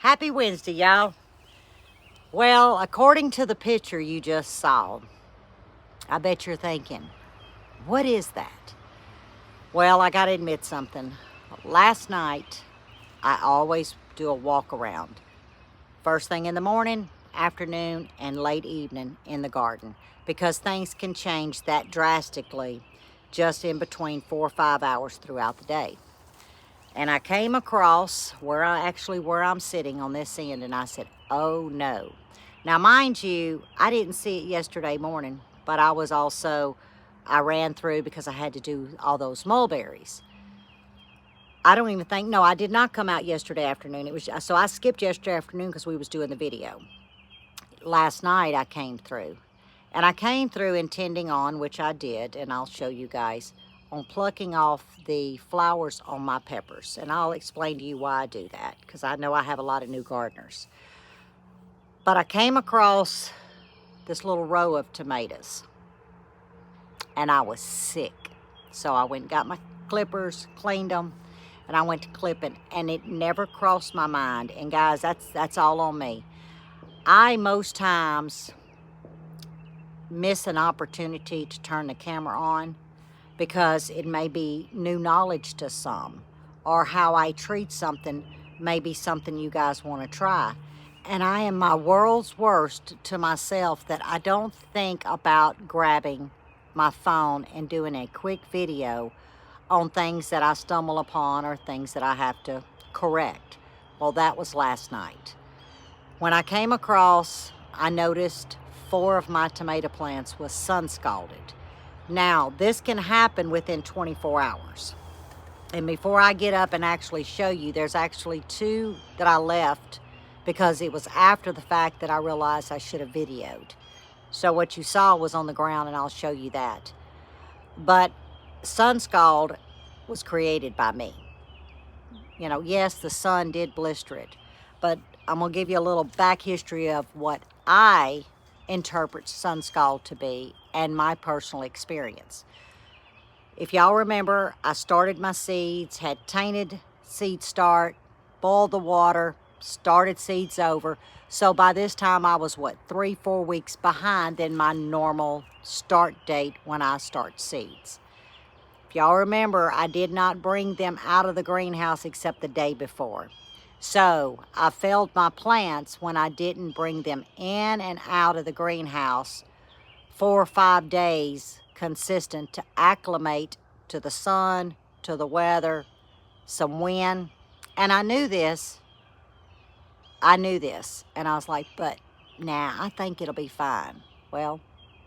Happy Wednesday, y'all. Well, according to the picture you just saw, I bet you're thinking, what is that? Well, I gotta admit something. Last night, I always do a walk around. First thing in the morning, afternoon, and late evening in the garden, because things can change that drastically just in between 4 or 5 hours throughout the day. And I came across where I'm sitting on this end, and I said, oh no. Now, mind you, I didn't see it yesterday morning, but I ran through because I had to do all those mulberries. I did not come out yesterday afternoon. So I skipped yesterday afternoon because we was doing the video. Last night I came through, and I came through intending on, which I did, and I'll show you guys, on plucking off the flowers on my peppers. And I'll explain to you why I do that, because I know I have a lot of new gardeners. But I came across this little row of tomatoes, and I was sick. So I went and got my clippers, cleaned them, and I went to clipping, and it never crossed my mind. And guys, that's all on me. I most times miss an opportunity to turn the camera on because it may be new knowledge to some, or how I treat something may be something you guys want to try. And I am my world's worst to myself that I don't think about grabbing my phone and doing a quick video on things that I stumble upon or things that I have to correct. Well, that was last night. When I came across, I noticed 4 of my tomato plants was SunScalded. Now, this can happen within 24 hours. And before I get up and actually show you, there's actually 2 that I left because it was after the fact that I realized I should have videoed. So what you saw was on the ground, and I'll show you that. But SunScald was created by me. You know, yes, the sun did blister it, but I'm going to give you a little back history of what I interpret SunScald to be and my personal experience. If y'all remember, I started my seeds, had tainted seed start, boiled the water, started seeds over. So by this time I was 3-4 weeks behind than my normal start date when I start seeds. If y'all remember, I did not bring them out of the greenhouse except the day before. So I failed my plants when I didn't bring them in and out of the greenhouse 4 or 5 days consistent to acclimate to the sun, to the weather, some wind. And I knew this. And I was like, but nah, I think it'll be fine. Well,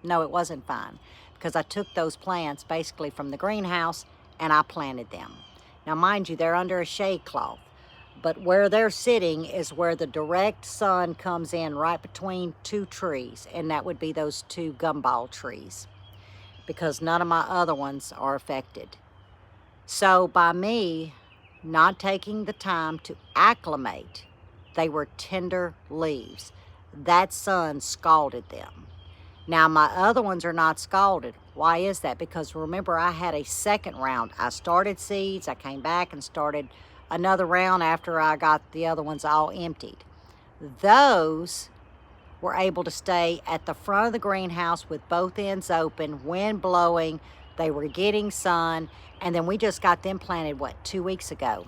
no, it wasn't fine, because I took those plants basically from the greenhouse and I planted them. Now, mind you, they're under a shade cloth. But where they're sitting is where the direct sun comes in right between 2 trees, and that would be those 2 gumball trees, because none of my other ones are affected. So by me not taking the time to acclimate, they were tender leaves. That sun scalded them. Now my other ones are not scalded. Why is that? Because remember, I had a second round. I started seeds, I came back and started another round after I got the other ones all emptied. Those were able to stay at the front of the greenhouse with both ends open, wind blowing, they were getting sun, and then we just got them planted, 2 weeks ago.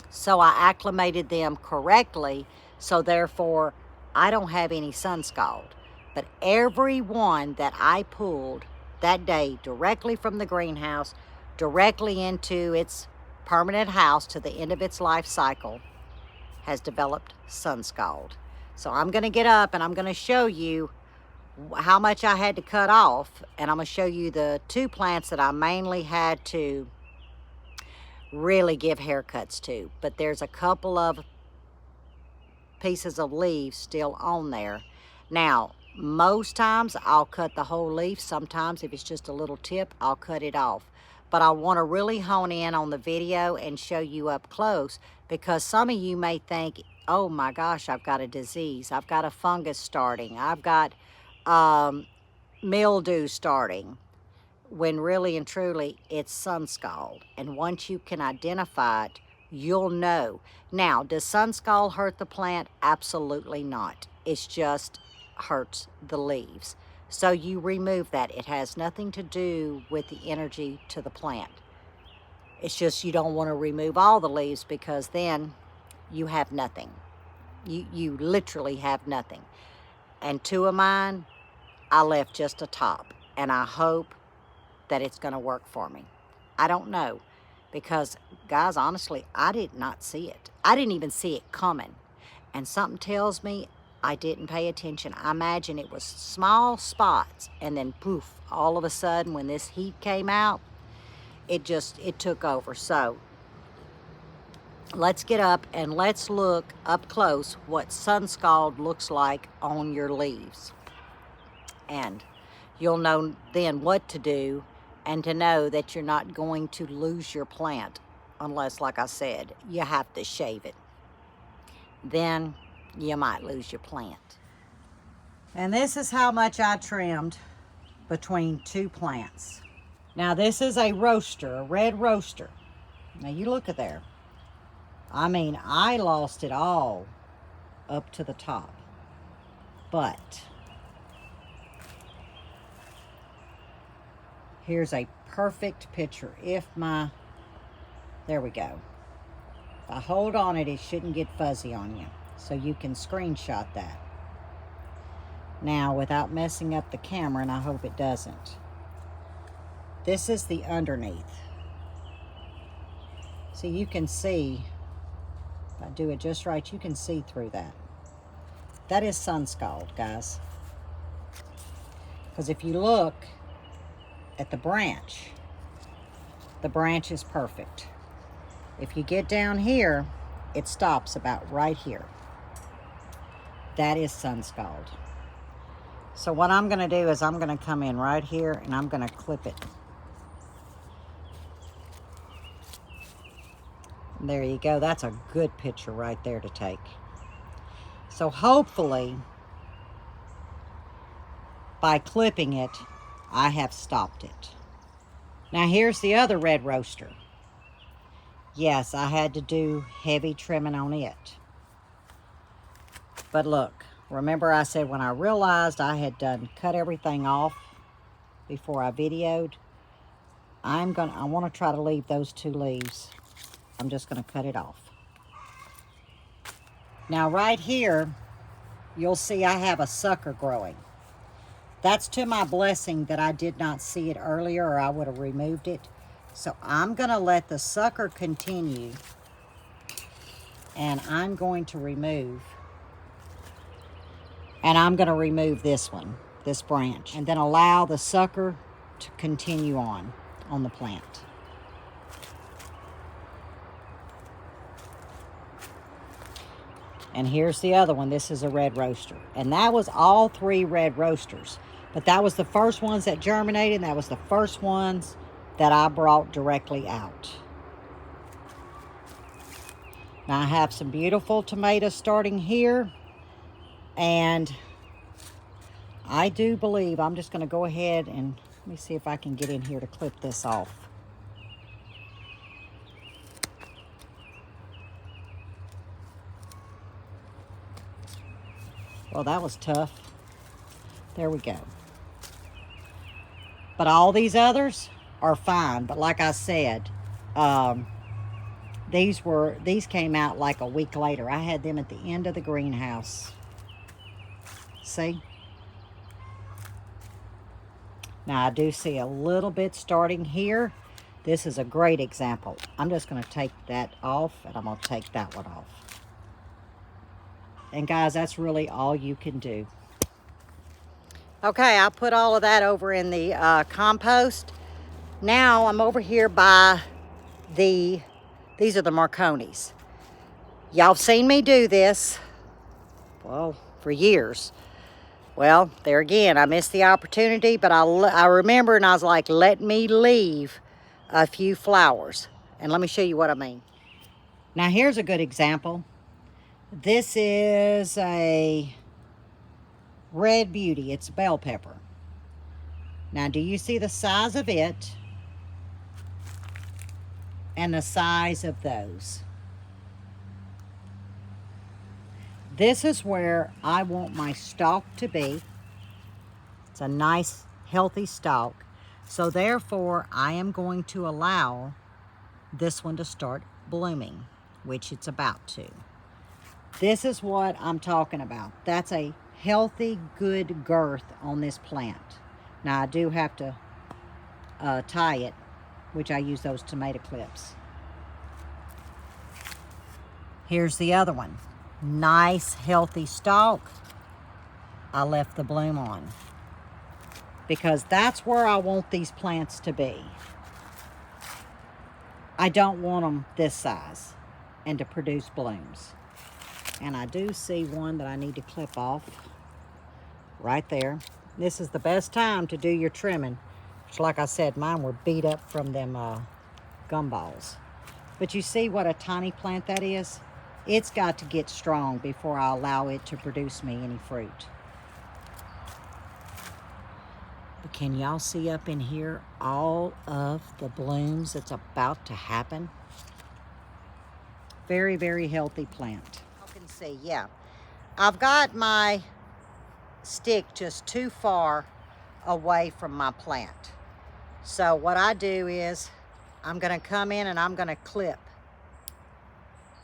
So I acclimated them correctly, so therefore I don't have any SunScald. But every one that I pulled that day directly from the greenhouse, directly into its permanent house to the end of its life cycle, has developed SunScald. So I'm going to get up and I'm going to show you how much I had to cut off, and I'm going to show you the 2 plants that I mainly had to really give haircuts to. But there's a couple of pieces of leaves still on there. Now, most times I'll cut the whole leaf. Sometimes if it's just a little tip, I'll cut it off. But I want to really hone in on the video and show you up close, because some of you may think, oh my gosh, I've got a disease, I've got a fungus starting, I've got mildew starting, when really and truly it's SunScald. And once you can identify it, you'll know. Now, does SunScald hurt the plant? Absolutely not. It's just hurts the leaves. So you remove that. It has nothing to do with the energy to the plant. It's just you don't want to remove all the leaves because then you have nothing. You literally have nothing. And 2 of mine, I left just a top. And I hope that it's going to work for me. I don't know. Because, guys, honestly, I did not see it. I didn't even see it coming. And something tells me I didn't pay attention. I imagine it was small spots. And then, poof, all of a sudden, when this heat came out, it took over. So, let's get up and let's look up close what SunScald looks like on your leaves. And you'll know then what to do, and to know that you're not going to lose your plant unless, like I said, you have to shave it. Then you might lose your plant. And this is how much I trimmed between 2 plants. Now this is a roaster, a red roaster. Now you look at there. I mean, I lost it all up to the top. But here's a perfect picture. There we go. If I hold on it, it shouldn't get fuzzy on you. So you can screenshot that. Now, without messing up the camera, and I hope it doesn't. This is the underneath. So you can see, if I do it just right, you can see through that. That is SunScald, guys. Because if you look at the branch is perfect. If you get down here, it stops about right here. That is SunScald. So what I'm going to do is I'm going to come in right here and I'm going to clip it. There you go. That's a good picture right there to take. So hopefully, by clipping it, I have stopped it. Now here's the other red roaster. Yes, I had to do heavy trimming on it. But look, remember I said when I realized I had cut everything off before I videoed, I want to try to leave those 2 leaves. I'm just going to cut it off. Now right here, you'll see I have a sucker growing. That's to my blessing that I did not see it earlier, or I would have removed it. So I'm going to let the sucker continue. And I'm going to remove. And I'm going to remove this one, this branch. And then allow the sucker to continue on the plant. And here's the other one. This is a red roaster. And that was all 3 red roasters. But that was the first ones that germinated. And that was the first ones that I brought directly out. Now I have some beautiful tomatoes starting here. And I do believe I'm just going to go ahead and let me see if I can get in here to clip this off. Well, that was tough. There we go. But all these others are fine. But like I said, these came out like a week later. I had them at the end of the greenhouse. See? Now I do see a little bit starting here. This is a great example. I'm just going to take that off, and I'm going to take that one off. And guys, that's really all you can do. Okay, I put all of that over in the compost. Now I'm over here by these are the Marconis. Y'all seen me do this, well, for years. Well, there again, I missed the opportunity, but I remember, and I was like, let me leave a few flowers. And let me show you what I mean. Now here's a good example. This is a red beauty. It's bell pepper. Now, do you see the size of it and the size of those? This is where I want my stalk to be. It's a nice, healthy stalk. So therefore, I am going to allow this one to start blooming, which it's about to. This is what I'm talking about. That's a healthy, good girth on this plant. Now, I do have to tie it, which I use those tomato clips. Here's the other one. Nice, healthy stalk. I left the bloom on because that's where I want these plants to be. I don't want them this size and to produce blooms. And I do see one that I need to clip off right there. This is the best time to do your trimming. Which, like I said, mine were beat up from them gumballs. But you see what a tiny plant that is? It's got to get strong before I allow it to produce me any fruit. But can y'all see up in here all of the blooms that's about to happen? Very, very healthy plant. You can see, yeah. I've got my stick just too far away from my plant. So what I do is I'm gonna come in and I'm gonna clip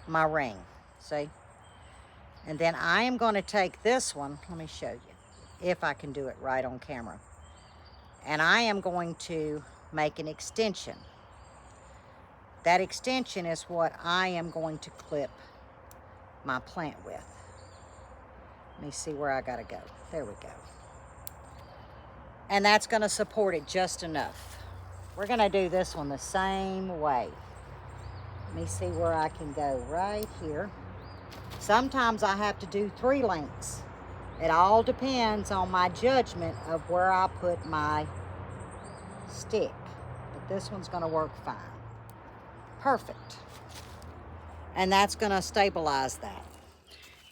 my ring, see? And then I am gonna take this one, let me show you, if I can do it right on camera. And I am going to make an extension. That extension is what I am going to clip my plant with. Let me see where I gotta go. There we go. And that's gonna support it just enough. We're gonna do this one the same way. Let me see where I can go right here. Sometimes I have to do 3 lengths. It all depends on my judgment of where I put my stick. But this one's gonna work fine. Perfect. And that's gonna stabilize that.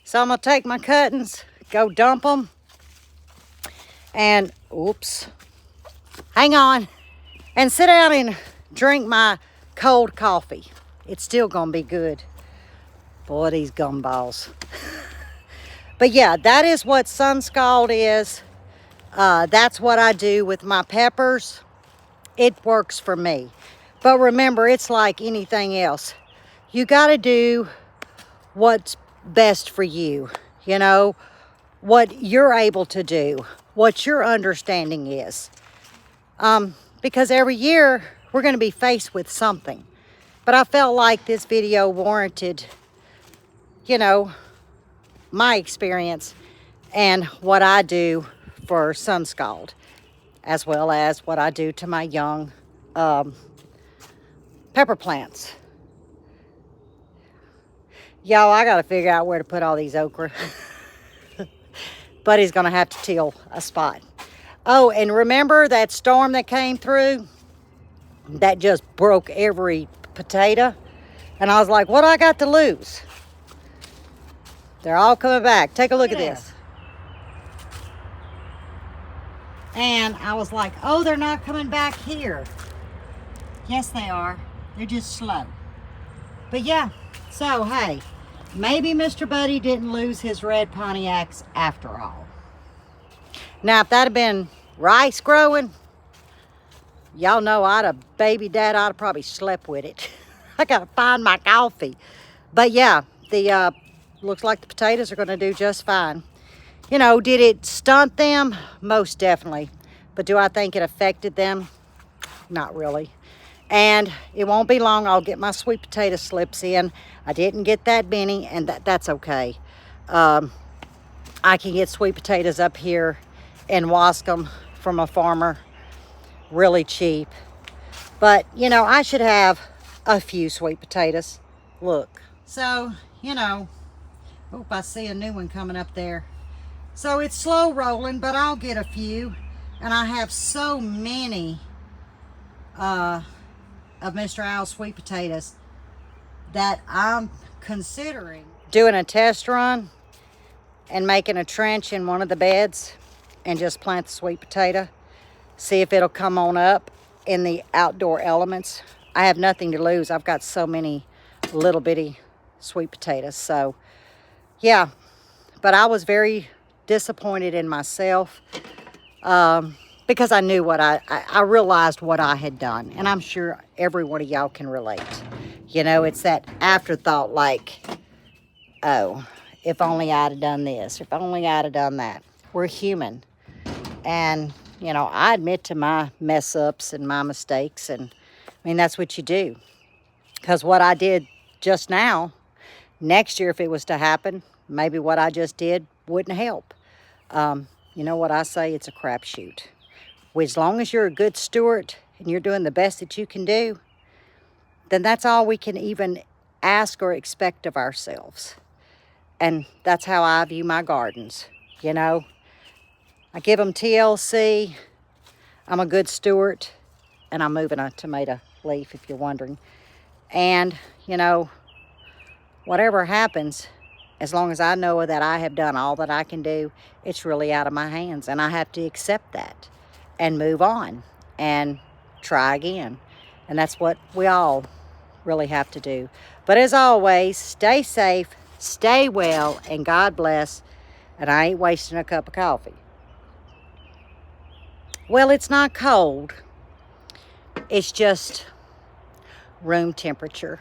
So I'm gonna take my cuttings, go dump them, and oops, hang on, and sit down and drink my cold coffee. It's still gonna be good. Boy, these gumballs. But yeah, that is what SunScald is. That's what I do with my peppers. It works for me. But remember, it's like anything else. You gotta do what's best for you. You know, what you're able to do, what your understanding is. Because every year, we're gonna be faced with something. But I felt like this video warranted, you know, my experience and what I do for SunScald, as well as what I do to my young pepper plants. Y'all, I gotta figure out where to put all these okra. Buddy's gonna have to till a spot. Oh, and remember that storm that came through? That just broke every potato. And I was like, what do I got to lose? They're all coming back. Take a look at this. And I was like, oh, they're not coming back here. Yes, they are. They're just slow. But yeah, so hey, maybe Mr. Buddy didn't lose his red Pontiacs after all. Now, if that had been rice growing, y'all know I'd have, baby dad, I'd have probably slept with it. I gotta find my coffee. But yeah, the looks like the potatoes are gonna do just fine. You know, did it stunt them? Most definitely. But do I think it affected them? Not really. And it won't be long, I'll get my sweet potato slips in. I didn't get that many, and that's okay. I can get sweet potatoes up here in Wascom from a farmer really cheap. But, you know, I should have a few sweet potatoes. Look. So, you know, hope I see a new one coming up there. So it's slow rolling, but I'll get a few. And I have so many of Mr. Owl's sweet potatoes that I'm considering doing a test run and making a trench in one of the beds and just plant the sweet potato. See if it'll come on up in the outdoor elements. I have nothing to lose. I've got so many little bitty sweet potatoes. So yeah, But I was very disappointed in myself because I knew what I realized what I had done. And I'm sure every one of y'all can relate. You know, it's that afterthought like, oh, if only I'd have done this, if only I'd have done that. We're human. And, you know, I admit to my mess ups and my mistakes. And I mean, that's what you do. Because what I did just now, next year, if it was to happen, maybe what I just did wouldn't help. You know what I say? It's a crapshoot. As long as you're a good steward and you're doing the best that you can do, then that's all we can even ask or expect of ourselves. And that's how I view my gardens. You know, I give them TLC. I'm a good steward. And I'm moving a tomato leaf, if you're wondering. And, you know, whatever happens, as long as I know that I have done all that I can do, it's really out of my hands. And I have to accept that and move on and try again. And that's what we all really have to do. But as always, stay safe, stay well, and God bless. And I ain't wasting a cup of coffee. Well, it's not cold. It's just room temperature.